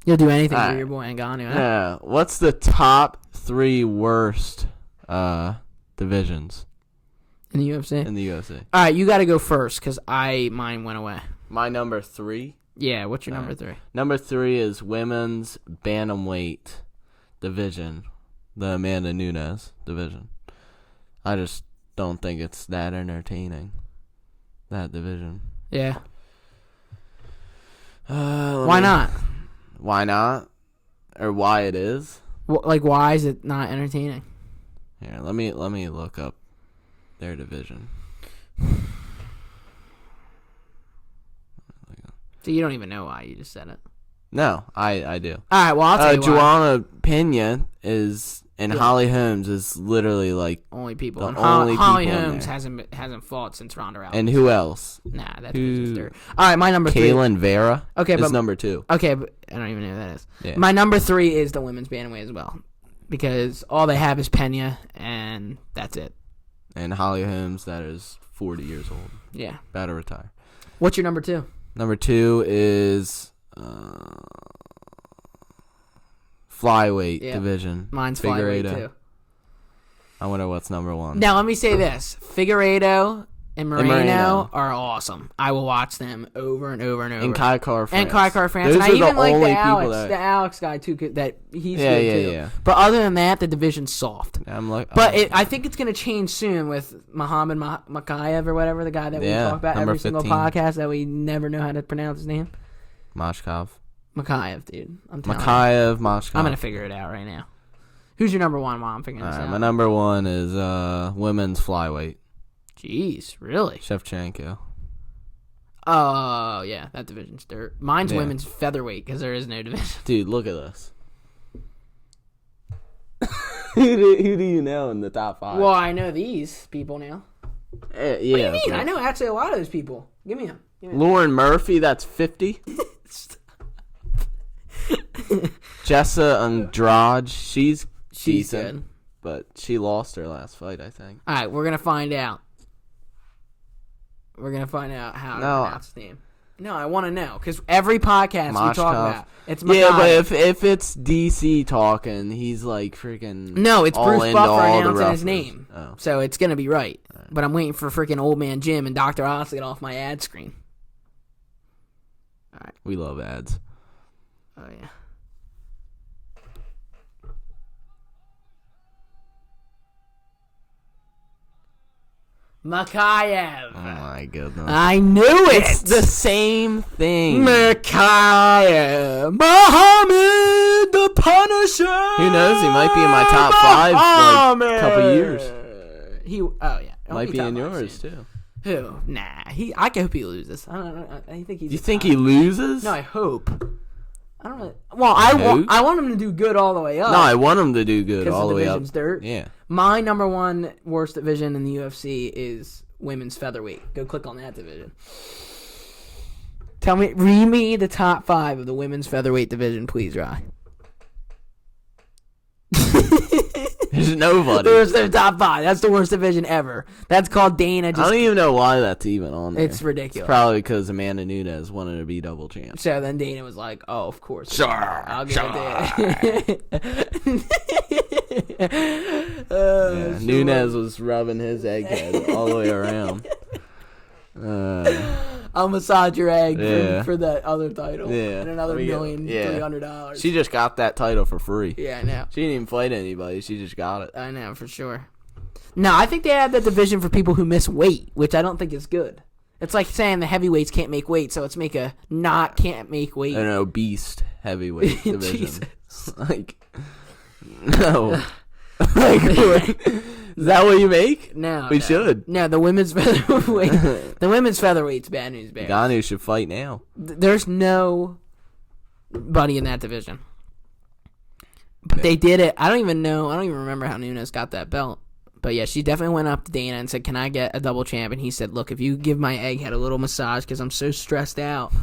You'll do anything for your boy Ngannou, huh? Yeah. What's the top 3 worst divisions in the UFC? In the UFC. All right, you got to go first because mine went away. My number 3? Yeah, what's your number 3? Number 3 is women's bantamweight division, the Amanda Nunes division. I just don't think it's that entertaining, that division. Yeah. Why not? Why not? Or why it is? Why is it not entertaining? Here, let me look up their division. So you don't even know why you just said it. No, I do. All right, well, I'll tell you why. Joanna Pena and Holly Holmes is literally only people. And only Holly people Holmes hasn't fought since Ronda Rousey. And who else? Nah, that's just dirt. All right, my number 3. Kaylin Vera. Okay, is number 2. Okay, but I don't even know who that is. Yeah. My number 3 is the women's bantamweight as well, because all they have is Pena, and that's it. And Holly Holmes, that is 40 years old. Yeah, about to retire. What's your number 2? Number 2 is flyweight division. Mine's flyweight too. I wonder what's number 1. Now let me say this: Figueiredo and Moreno are awesome. I will watch them over and over and over. And Kai Car France. Those and I even like the Alex guy too. That he's good too. Yeah. But other than that, the division's soft. I think it's gonna change soon with Muhammad Makayev or whatever, the guy that we talk about every single podcast that we never know how to pronounce his name. Mashkov. Makayev, dude. I'm telling Makayev, Mashkov. I'm gonna figure it out right now. Who's your number 1 while I'm figuring this out? My number 1 is women's flyweight. Jeez, really? Shevchenko. Oh, yeah, that division's dirt. Mine's Yeah. women's featherweight because there is no division. Dude, look at this. Who do you know in the top 5? Well, I know these people now. Yeah. What do you mean? I know actually a lot of those people. Give me them. Lauren Murphy, that's 50. Jessa Andrade, she's decent, good. but she lost her last fight, I think. All right, we're going to find out. We're going to find out how to pronounce his name. No, I want to know, because every podcast we talk about, it's Makai. Yeah, but if it's DC talking, he's like freaking... No, it's Bruce into Buffer all the announcing his wrestlers. name. Oh. So it's going to be right. But I'm waiting for freaking Old Man Jim and Dr. Oz to get off my ad screen. All right. We love ads. Oh, yeah. Makayev. Oh my goodness. I knew it. It's the same thing. Makayev. Muhammad the Punisher. Who knows? He might be in my top 5 for like a couple years. Oh yeah. Might be in top 5 yours soon. too. Who? Nah. I hope he loses. I don't know. I think he's. You think he loses? No, I hope. I don't know. Well, I want him to do good all the way up. No, I want him to do good all the way up. Division's dirt. Yeah. My number 1 worst division in the UFC is women's featherweight. Go click on that division. Read me the top 5 of the women's featherweight division, please, Rye. There's nobody. There's their top 5. That's the worst division ever. That's called Dana. I don't even know why that's even on there. It's ridiculous. It's probably because Amanda Nunes wanted to be double champ. So then Dana was like, "Oh, of course, Sure, I'll give it to Yeah, Nunes was rubbing his egghead all the way around. I'll massage your egg Yeah. for that other title. Yeah. And another $1,300,000. She just got that title for free. Yeah, I know. She didn't even fight anybody. She just got it. I know, for sure. No, I think they had that division for people who miss weight, which I don't think is good. It's like saying the heavyweights can't make weight, so let's make a can't make weight. An obese heavyweight division. Jesus. Like, no. Like, is that what you make? No. We should. No, the women's featherweight. The women's featherweight's bad news bears. Ngannou should fight now. There's nobody in that division. But they did it. I don't even remember how Nunes got that belt. But yeah, she definitely went up to Dana and said, "Can I get a double champ?" And he said, "Look, if you give my egghead a little massage, because I'm so stressed out.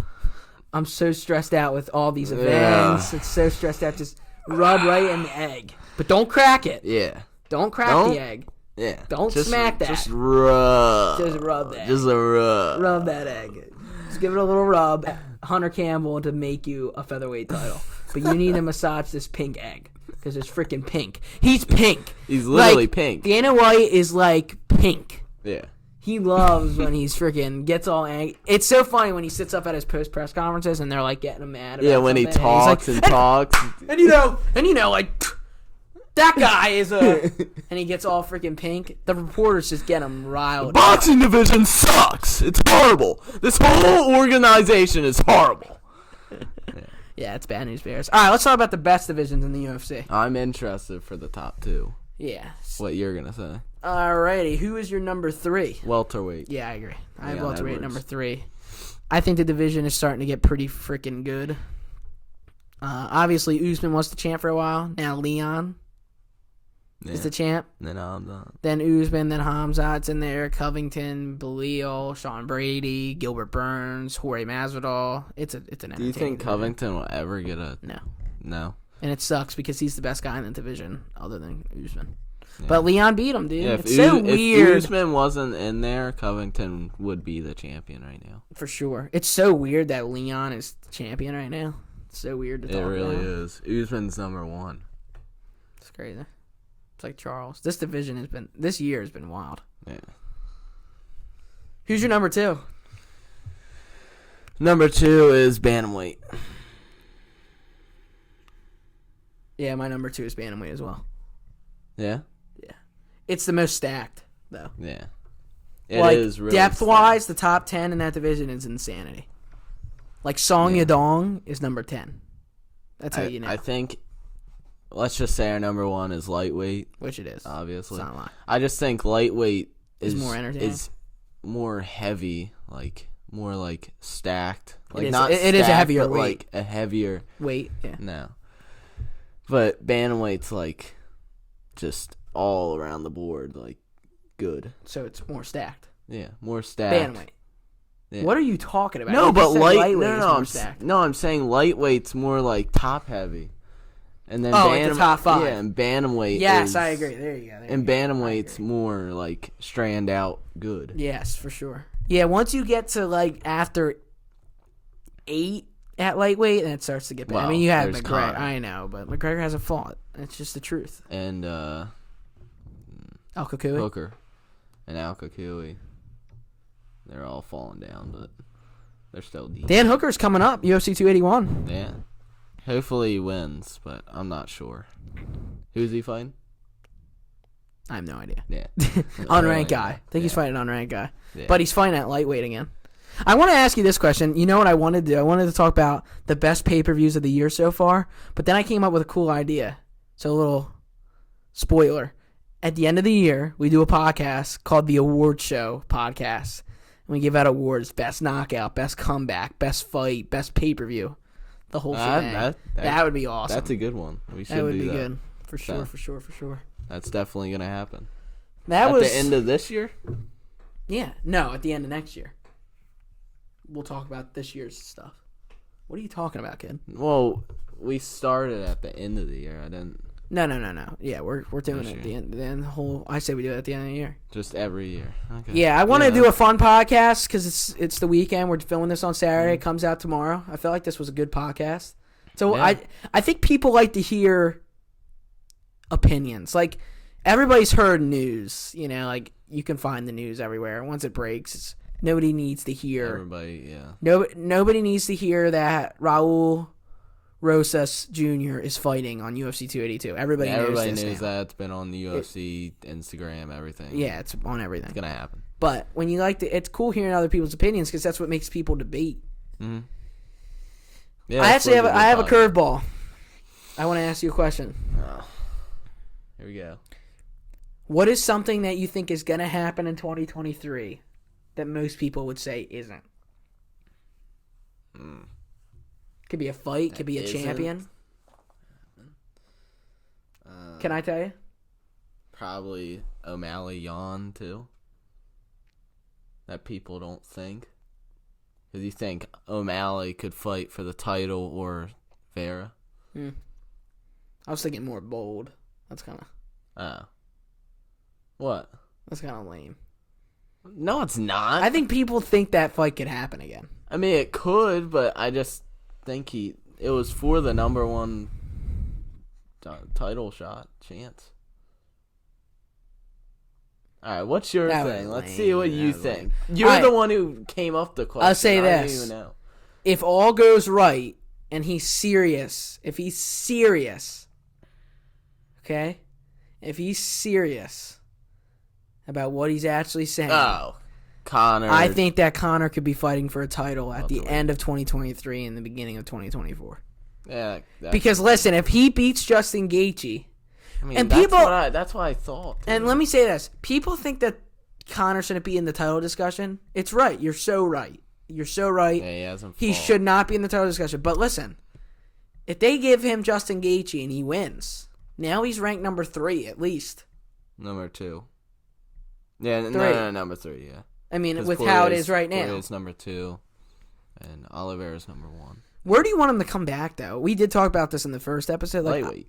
I'm so stressed out with all these events. It's so stressed out. Just rub right in the egg. But don't crack it. Yeah. Don't crack the egg. Yeah. Don't smack that. Just rub. Just rub that. Just a rub. Rub that egg. Just give it a little rub. Hunter Campbell to make you a featherweight title. But you need to massage this pink egg. Because it's freaking pink. He's pink. He's literally like, pink. Dana White is like pink. Yeah. He loves when he's freaking gets all angry. It's so funny when he sits up at his post press conferences and they're like getting him mad. About When he something, talks and and talks. and you know, like that guy is and he gets all freaking pink. The reporters just get him riled. Boxing division sucks. It's horrible. This whole organization is horrible. Yeah, it's bad news bears. All right, let's talk about the best divisions in the UFC. I'm interested for the top 2. Yeah. What you're gonna say? Alrighty, who is your number 3? Welterweight. Yeah, I agree. I have Leon welterweight at Edwards. number 3. I think the division is starting to get pretty freaking good. Obviously, Usman was the champ for a while. Now Leon is the champ. Then I'm done. Then Usman, then Hamzat's in there. Covington, Belial, Sean Brady, Gilbert Burns, Jorge Masvidal. It's an entertaining Do you think division. Covington will ever get a... No. No. And it sucks because he's the best guy in the division other than Usman. Yeah. But Leon beat him, dude. Yeah, It's so weird. If Usman wasn't in there, Covington would be the champion right now. For sure. It's so weird that Leon is the champion right now. It's so weird to talk It really about. is. Usman's number 1. It's crazy. It's like Charles. This year has been wild. Yeah. Who's your number 2? Number 2 is bantamweight. Yeah, my number 2 is bantamweight as well. Yeah? It's the most stacked, though. Yeah. It is really depth-wise, the top 10 in that division is insanity. Like, Song Yadong is number 10. That's how you know. I think, let's just say our number 1 is lightweight. Which it is. Obviously. It's not a lot. I just think lightweight Is more entertaining? is more heavy. Like, more like stacked. Like is- not it is a stacked, heavier but weight. like a heavier. Weight, yeah. No. But bantamweight's like just all around the board, like good. So it's more stacked. Yeah, more stacked. Bantamweight. Yeah. What are you talking about? No, You but just said lightweight is more I'm stacked. I'm saying lightweight's more like top heavy. And then like the top 5. Yeah, and bantamweight Yes, is, I agree. There you go. And bantamweight's more like strand out good. Yes, for sure. Yeah, once you get to like after 8 at lightweight, then it starts to get bad. I Well, mean, you have there's McGregor. Conor. I know, but McGregor hasn't fought. It's just the truth. And Al-Kakui. Hooker and Al-Kakui, they're all falling down, but they're still deep. Dan Hooker's coming up, UFC 281. Yeah. Hopefully he wins, but I'm not sure. Who's he fighting? I have no idea. Yeah. Unranked guy. I think he's fighting an unranked guy. Yeah. But he's fighting at lightweight again. I want to ask you this question. You know what I wanted to do? I wanted to talk about the best pay-per-views of the year so far, but then I came up with a cool idea. So a little spoiler. At the end of the year, we do a podcast called the Award Show Podcast. And we give out awards: best knockout, best comeback, best fight, best pay-per-view. The whole shebang. That would be awesome. That's a good one. We should that would do be that. good. For sure, Yeah. for sure, for sure. That's definitely going to happen. That At was the end of this year? Yeah, no, at the end of next year. We'll talk about this year's stuff. What are you talking about, kid? Well, we started at the end of the year. I didn't. No. Yeah, we're doing This it at year. the end. The whole. I say we do it at the end of the year. Just every year. Okay. Yeah, I want to do a fun podcast because it's the weekend. We're filming this on Saturday. It comes out tomorrow. I felt like this was a good podcast. So Yeah. I think people like to hear opinions. Like everybody's heard news. You know, like you can find the news everywhere. Once it breaks, nobody needs to hear. Everybody, yeah. Nobody needs to hear that Raul Rosas Jr. is fighting on UFC 282. Everybody knows this now. that. It's been on the UFC, Instagram, everything. Yeah, it's on everything. It's going to happen. But when you like to, it's cool hearing other people's opinions because that's what makes people debate. Mm-hmm. Yeah, I actually have a curveball. I want to ask you a question. Oh. Here we go. What is something that you think is going to happen in 2023 that most people would say isn't? Could be a fight, could be a champion. Can I tell you? Probably O'Malley yawn too. That people don't think. Because you think O'Malley could fight for the title or Vera. I was thinking more bold. That's kind of. Oh. What? That's kind of lame. No, it's not. I think people think that fight could happen again. I mean, it could, but I just think it was for the number one title shot chance. All right, what's your That thing? was Let's lame. see what That you was think. lame. You're All the right. one who came up the question. I'll say I this. don't even know. If all goes right and he's serious, okay? If he's serious about what he's actually saying, Oh, Conor. I think that Conor could be fighting for a title at the Welterweight. end of 2023 and the beginning of 2024. Yeah, Because listen, if he beats Justin Gaethje, I mean, and that's people- that's what I thought. and let me say this, people think that Conor shouldn't be in the title discussion. It's right. You're so right. You're so right. Yeah, he hasn't. He fought. should not be in the title discussion. But listen, if they give him Justin Gaethje and he wins, now he's ranked number 3 at least. Number 2. Yeah, Three. no, number 3. Yeah. I mean, 'Cause with how it Poirier's- is right now. Poirier's number 2, and Oliveira's number 1. Where do you want him to come back, though? We did talk about this in the first episode. Like, Lightweight.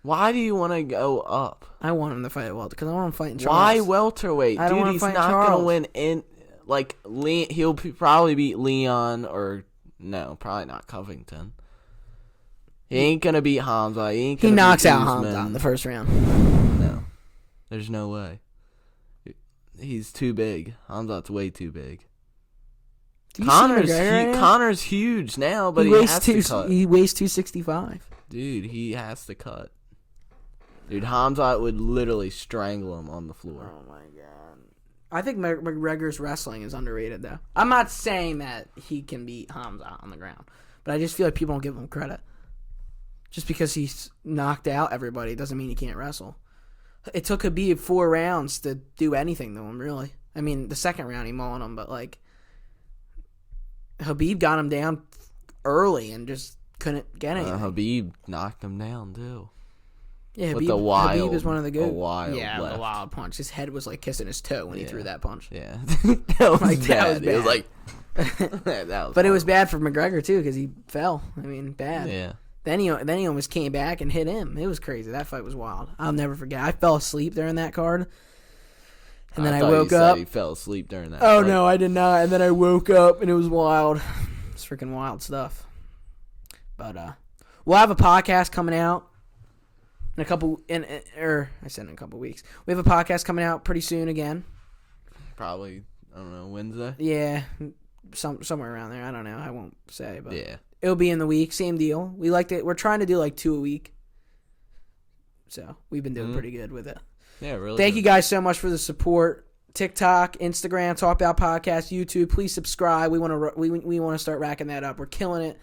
Why do you want to go up? I want him to fight welter because I want him fighting Charles. Why welterweight? I don't Dude, wanna he's fight not going Charles. to win in... Like, he'll probably beat Leon or... No, probably not Covington. He ain't going to beat Hamza. He knocks out Usman. Hamza in the first round. No. There's no way. He's too big. Hamza's way too big. Do you see McGregor right now? Connor's huge now, but he weighs has to cut. He weighs 265. Dude, he has to cut. Dude, Hamza would literally strangle him on the floor. Oh my god! I think McGregor's wrestling is underrated, though. I'm not saying that he can beat Hamza on the ground, but I just feel like people don't give him credit. Just because he's knocked out everybody doesn't mean he can't wrestle. It took Khabib 4 rounds to do anything to him, really. I mean, the second round he mauled him, but like Habib got him down early and just couldn't get anything. Habib knocked him down too. Yeah, With the wild, Habib is one of the good. the wild left. The wild punch. His head was like kissing his toe when he threw that punch. Yeah, that was Like, bad. that was It was bad. like, that was But it was bad for McGregor too because he fell. I mean, bad. Yeah. Then he almost came back and hit him. It was crazy. That fight was wild. I'll never forget. I fell asleep during that card, and then I thought woke you up. Said he fell asleep during that. Oh fight. no, I did not. And then I woke up and it was wild. It's freaking wild stuff. But we'll have a podcast coming out in a couple in a couple weeks. We have a podcast coming out pretty soon again. Probably, I don't know, Wednesday. Yeah, somewhere around there. I don't know. I won't say, but Yeah. it'll be in the week. Same deal. We like it. We're trying to do like 2 a week. So we've been doing pretty good with it. Yeah, really. Thank good. you guys so much for the support. TikTok, Instagram, Talk About Podcast, YouTube. Please subscribe. We want to start racking that up. We're killing it.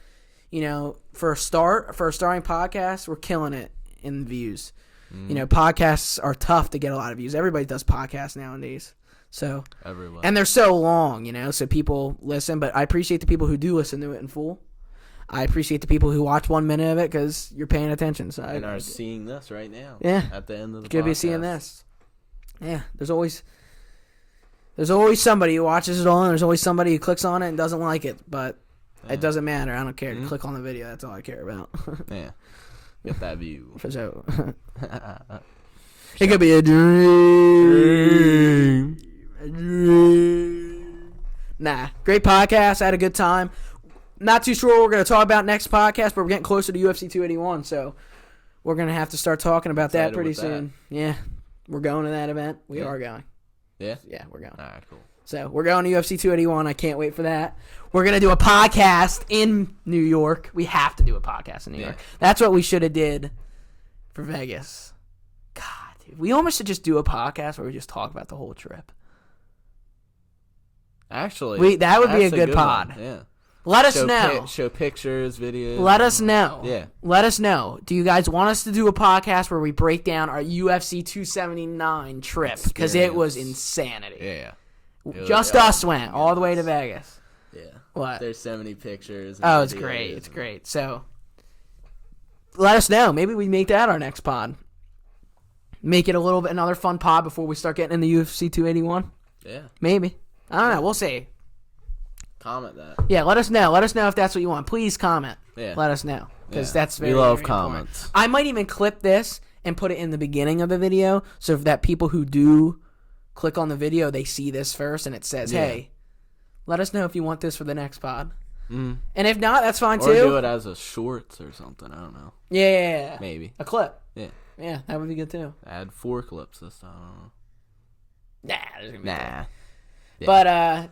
You know, for a starting podcast, we're killing it in views. You know, podcasts are tough to get a lot of views. Everybody does podcasts nowadays. So Everyone. and they're so long, you know, so people listen. But I appreciate the people who do listen to it in full. I appreciate the people who watch 1 minute of it because you're paying attention. So and are seeing this right now. Yeah. At the end of the could be podcast. seeing this. Yeah, there's always somebody who watches it all, and there's always somebody who clicks on it and doesn't like it. But it doesn't matter. I don't care. Click on the video. That's all I care about. Yeah. Get that view. So it could be a dream. A dream. Nah, great podcast. I had a good time. Not too sure what we're going to talk about next podcast, but we're getting closer to UFC 281, so we're going to have to start talking about that pretty soon. Yeah, we're going to that event. We are going. Yeah? Yeah, we're going. All right, cool. So we're going to UFC 281. I can't wait for that. We're going to do a podcast in New York. We have to do a podcast in New York. That's what we should have did for Vegas. God, dude. We almost should just do a podcast where we just talk about the whole trip. Actually, that would be a that's good pod. One. Yeah. Let us know. Show pictures, videos. Let us know. Yeah. Let us know. Do you guys want us to do a podcast where we break down our UFC 279 trip? Because it was insanity. Yeah. Just us went all the way to Vegas. Yeah. What? There's so many pictures. Oh, it's great. It's great. So, let us know. Maybe we make that our next pod. Make it a little bit another fun pod before we start getting in the UFC 281. Yeah. Maybe. I don't know. We'll see. Comment that. Yeah, let us know. Let us know if that's what you want. Please comment. Yeah. Let us know. Because that's very, we love very comments. important. I might even clip this and put it in the beginning of the video so that people who do click on the video, they see this first and it says, hey, let us know if you want this for the next pod. And if not, that's fine too. Or do it as a shorts or something. I don't know. Yeah. Maybe. A clip. Yeah. Yeah, that would be good too. Add 4 clips this time. I don't know. Nah, there's gonna be Nah. Yeah. But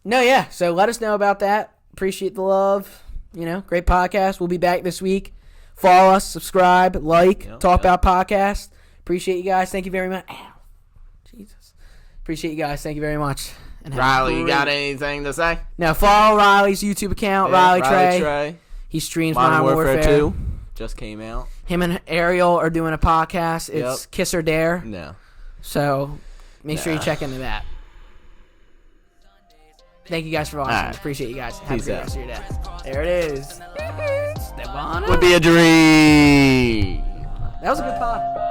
no, yeah. So let us know about that. Appreciate the love. You know, great podcast. We'll be back this week. Follow us, subscribe, like, Talk About Podcast. Appreciate you guys. Thank you very much. Ow. Jesus. Appreciate you guys. Thank you very much. And Riley, you got anything to say? Now follow Riley's YouTube account, Riley Trey. He streams Modern Warfare 2. Just came out. Him and Ariel are doing a podcast. It's Kiss or Dare. No. So make sure you check into that. Thank you guys for watching. Right. Appreciate you guys. Have Peace a great out. rest of your day. There it is. Step on Would be a dream. That was a good pod.